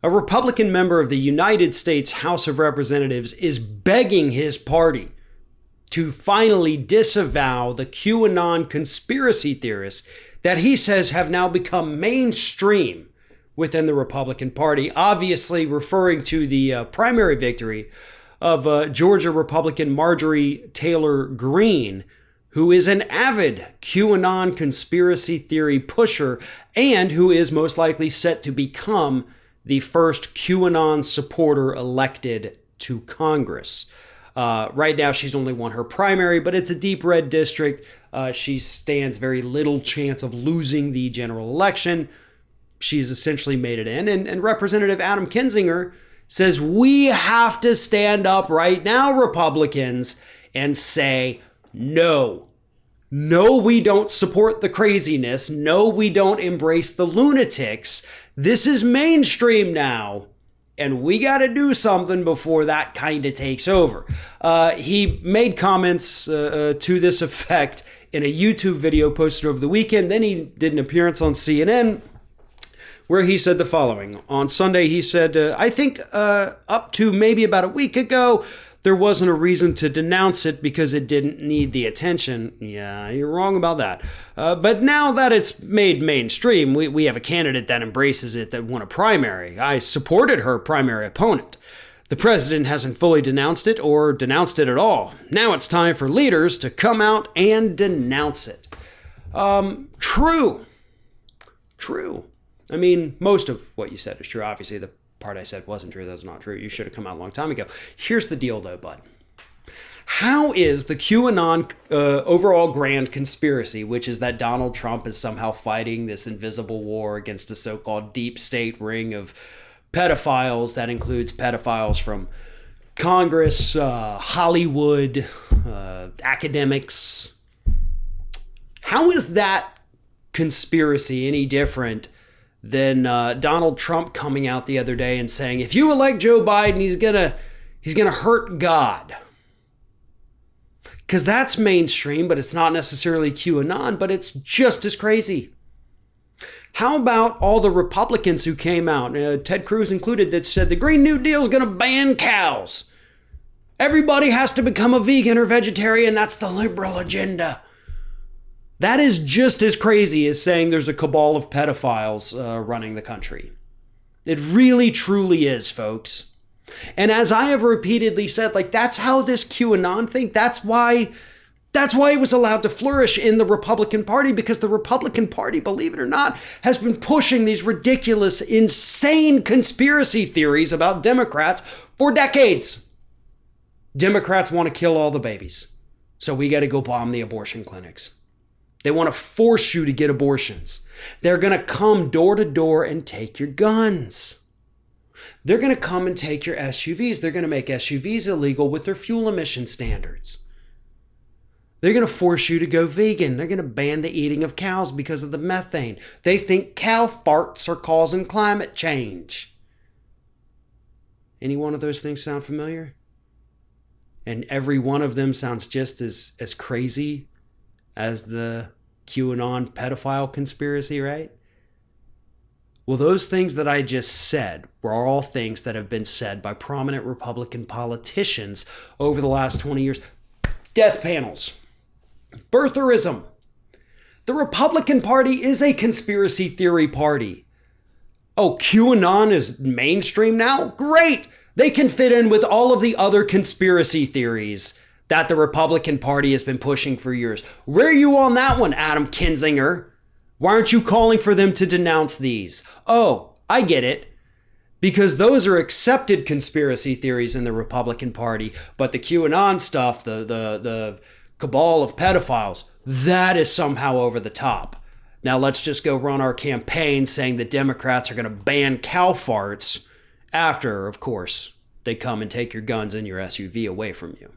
A Republican member of the United States House of Representatives is begging his party to finally disavow the QAnon conspiracy theorists that he says have now become mainstream within the Republican Party, obviously referring to the primary victory of Georgia Republican Marjorie Taylor Greene, who is an avid QAnon conspiracy theory pusher and who is most likely set to become the first QAnon supporter elected to Congress. Right now, she's only won her primary, but it's a deep red district. She stands very little chance of losing the general election. She's essentially made it in. And Representative Adam Kinzinger says, we have to stand up right now, Republicans, and say, no. No, we don't support the craziness. No, we don't embrace the lunatics. This is mainstream now. And we got to do something before that kind of takes over. He made comments to this effect in a YouTube video posted over the weekend. Then he did an appearance on CNN where he said the following. On Sunday, he said, I think up to maybe about a week ago, there wasn't a reason to denounce it because it didn't need the attention. Yeah, you're wrong about that. But now that it's made mainstream, we have a candidate that embraces it that won a primary. I supported her primary opponent. The president hasn't fully denounced it or denounced it at all. Now it's time for leaders to come out and denounce it. True. I mean, most of what you said is true. Obviously, the part I said wasn't true. That's not true. You should have come out a long time ago. Here's the deal, though, bud. How is the QAnon overall grand conspiracy, which is that Donald Trump is somehow fighting this invisible war against a so-called deep state ring of pedophiles that includes pedophiles from Congress, Hollywood, academics? How is that conspiracy any different than Donald Trump coming out the other day and saying, if you elect Joe Biden, he's gonna hurt God? Because that's mainstream, but it's not necessarily QAnon, but it's just as crazy. How about all the Republicans who came out, Ted Cruz included, that said the Green New Deal is gonna ban cows. Everybody has to become a vegan or vegetarian. That's the liberal agenda. That is just as crazy as saying there's a cabal of pedophiles running the country. It really, truly is, folks. And as I have repeatedly said, that's how this QAnon thing, that's why it was allowed to flourish in the Republican Party, because the Republican Party, believe it or not, has been pushing these ridiculous, insane conspiracy theories about Democrats for decades. Democrats want to kill all the babies, so we got to go bomb the abortion clinics. They want to force you to get abortions. They're going to come door to door and take your guns. They're going to come and take your SUVs. They're going to make SUVs illegal with their fuel emission standards. They're going to force you to go vegan. They're going to ban the eating of cows because of the methane. They think cow farts are causing climate change. Any one of those things sound familiar? And every one of them sounds just as crazy as the QAnon pedophile conspiracy, right? Well, those things that I just said were all things that have been said by prominent Republican politicians over the last 20 years. Death panels. Birtherism. The Republican Party is a conspiracy theory party. Oh, QAnon is mainstream now? Great! They can fit in with all of the other conspiracy theories that the Republican Party has been pushing for years. Where are you on that one, Adam Kinzinger? Why aren't you calling for them to denounce these? Oh, I get it. Because those are accepted conspiracy theories in the Republican Party, but the QAnon stuff, the cabal of pedophiles, that is somehow over the top. Now let's just go run our campaign saying the Democrats are going to ban cow farts after, of course, they come and take your guns and your SUV away from you.